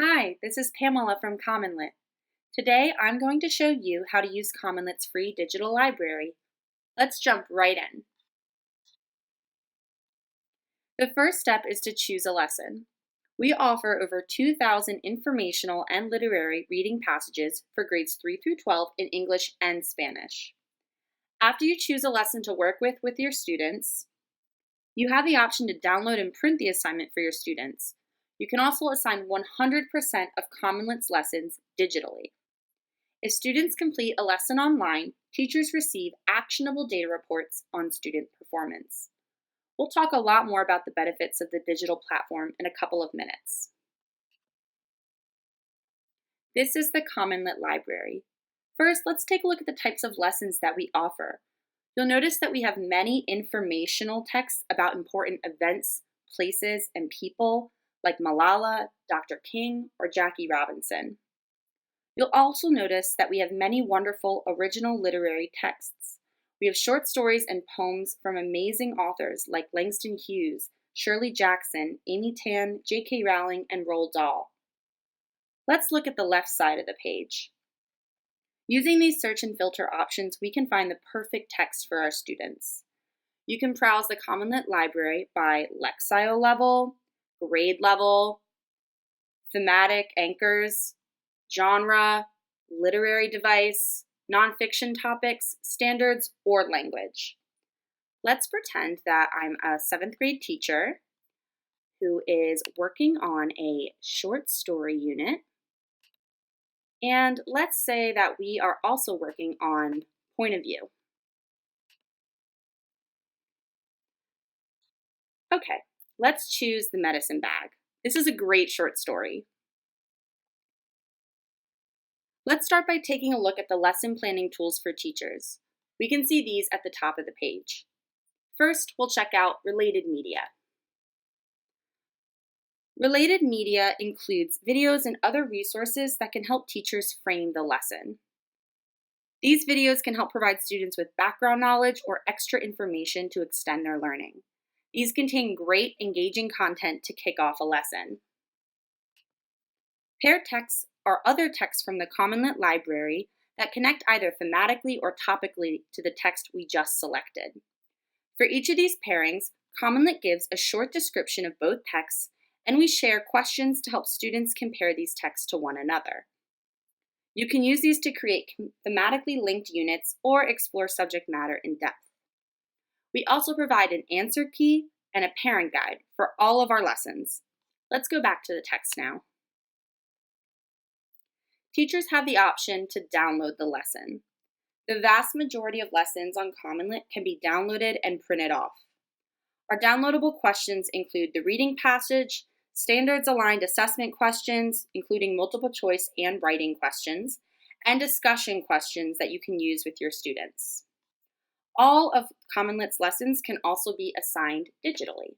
Hi, this is Pamela from CommonLit. Today I'm going to show you how to use CommonLit's free digital library. Let's jump right in. The first step is to choose a lesson. We offer over 2,000 informational and literary reading passages for grades 3 through 12 in English and Spanish. After you choose a lesson to work with your students, you have the option to download and print the assignment for your students. You can also assign 100% of CommonLit's lessons digitally. If students complete a lesson online, teachers receive actionable data reports on student performance. We'll talk a lot more about the benefits of the digital platform in a couple of minutes. This is the CommonLit library. First, let's take a look at the types of lessons that we offer. You'll notice that we have many informational texts about important events, places, and people like Malala, Dr. King, or Jackie Robinson. You'll also notice that we have many wonderful original literary texts. We have short stories and poems from amazing authors like Langston Hughes, Shirley Jackson, Amy Tan, J.K. Rowling, and Roald Dahl. Let's look at the left side of the page. Using these search and filter options, we can find the perfect text for our students. You can browse the CommonLit library by Lexile level, grade level, thematic anchors, genre, literary device, nonfiction topics, standards, or language. Let's pretend that I'm a 7th grade teacher who is working on a short story unit. And let's say that we are also working on point of view. Okay, let's choose The Medicine Bag. This is a great short story. Let's start by taking a look at the lesson planning tools for teachers. We can see these at the top of the page. First, we'll check out related media. Related media includes videos and other resources that can help teachers frame the lesson. These videos can help provide students with background knowledge or extra information to extend their learning. These contain great, engaging content to kick off a lesson. Paired texts are other texts from the CommonLit library that connect either thematically or topically to the text we just selected. For each of these pairings, CommonLit gives a short description of both texts, and we share questions to help students compare these texts to one another. You can use these to create thematically linked units or explore subject matter in depth. We also provide an answer key and a parent guide for all of our lessons. Let's go back to the text now. Teachers have the option to download the lesson. The vast majority of lessons on CommonLit can be downloaded and printed off. Our downloadable questions include the reading passage, standards-aligned assessment questions, including multiple choice and writing questions, and discussion questions that you can use with your students. All of CommonLit's lessons can also be assigned digitally.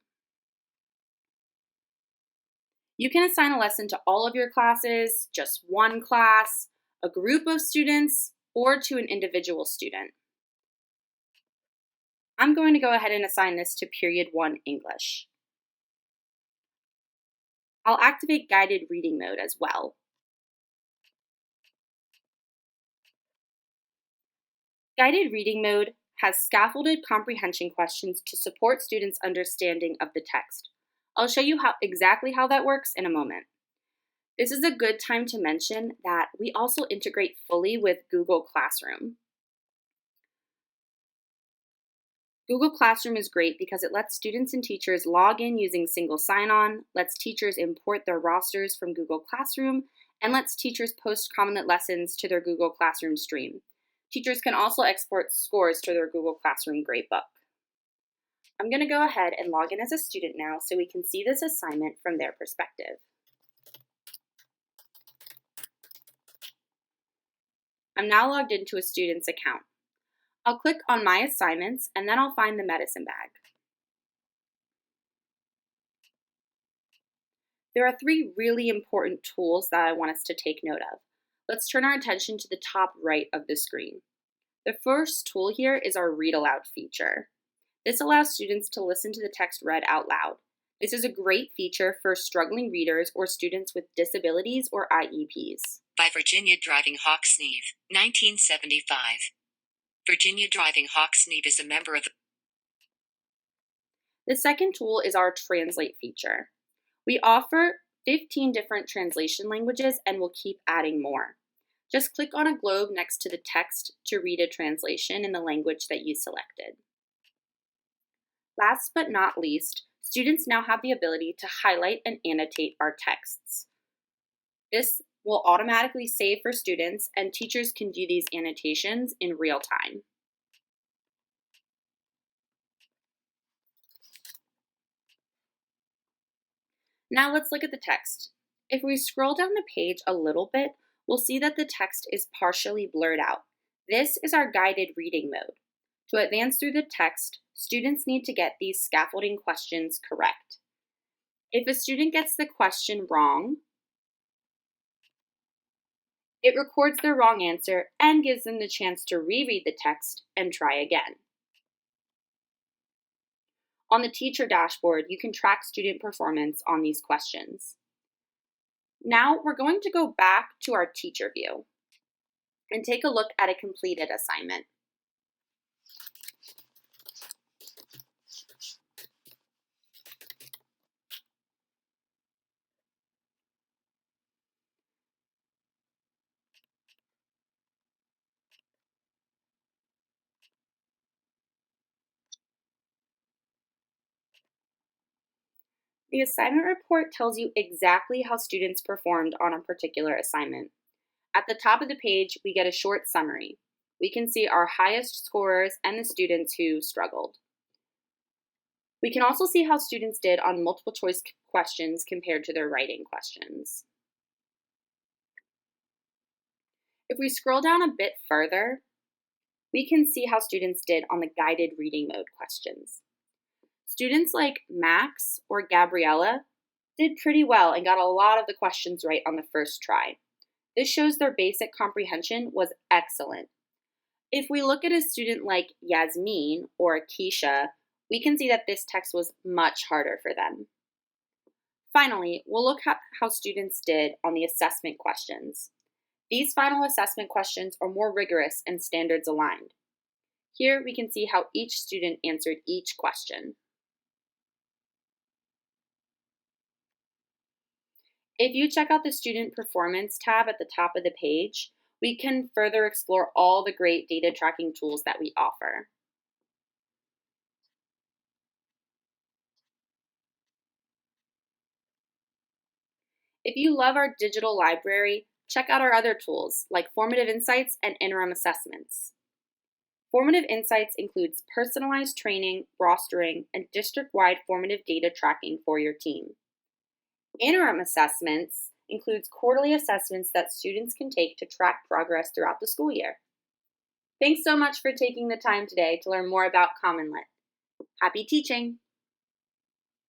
You can assign a lesson to all of your classes, just one class, a group of students, or to an individual student. I'm going to go ahead and assign this to Period 1 English. I'll activate guided reading mode as well. Guided reading mode has scaffolded comprehension questions to support students' understanding of the text. I'll show you exactly how that works in a moment. This is a good time to mention that we also integrate fully with Google Classroom. Google Classroom is great because it lets students and teachers log in using single sign-on, lets teachers import their rosters from Google Classroom, and lets teachers post CommonLit lessons to their Google Classroom stream. Teachers can also export scores to their Google Classroom gradebook. I'm going to go ahead and log in as a student now so we can see this assignment from their perspective. I'm now logged into a student's account. I'll click on My Assignments and then I'll find the medicine bag. There are 3 really important tools that I want us to take note of. Let's turn our attention to the top right of the screen. The first tool here is our Read Aloud feature. This allows students to listen to the text read out loud. This is a great feature for struggling readers or students with disabilities or IEPs. By Virginia Driving Hawksneve, 1975. Virginia Driving Hawksneve is a member of The second tool is our Translate feature. We offer 15 different translation languages and we'll keep adding more. Just click on a globe next to the text to read a translation in the language that you selected. Last but not least, students now have the ability to highlight and annotate our texts. This will automatically save for students, and teachers can do these annotations in real time. Now let's look at the text. If we scroll down the page a little bit, we'll see that the text is partially blurred out. This is our guided reading mode. To advance through the text, students need to get these scaffolding questions correct. If a student gets the question wrong, it records their wrong answer and gives them the chance to reread the text and try again. On the teacher dashboard, you can track student performance on these questions. Now we're going to go back to our teacher view and take a look at a completed assignment. The assignment report tells you exactly how students performed on a particular assignment. At the top of the page, we get a short summary. We can see our highest scorers and the students who struggled. We can also see how students did on multiple choice questions compared to their writing questions. If we scroll down a bit further, we can see how students did on the guided reading mode questions. Students like Max or Gabriella did pretty well and got a lot of the questions right on the first try. This shows their basic comprehension was excellent. If we look at a student like Yasmin or Keisha, we can see that this text was much harder for them. Finally, we'll look at how students did on the assessment questions. These final assessment questions are more rigorous and standards aligned. Here we can see how each student answered each question. If you check out the Student Performance tab at the top of the page, we can further explore all the great data tracking tools that we offer. If you love our digital library, check out our other tools like Formative Insights and Interim Assessments. Formative Insights includes personalized training, rostering, and district-wide formative data tracking for your team. Interim Assessments includes quarterly assessments that students can take to track progress throughout the school year. Thanks so much for taking the time today to learn more about CommonLit. Happy teaching!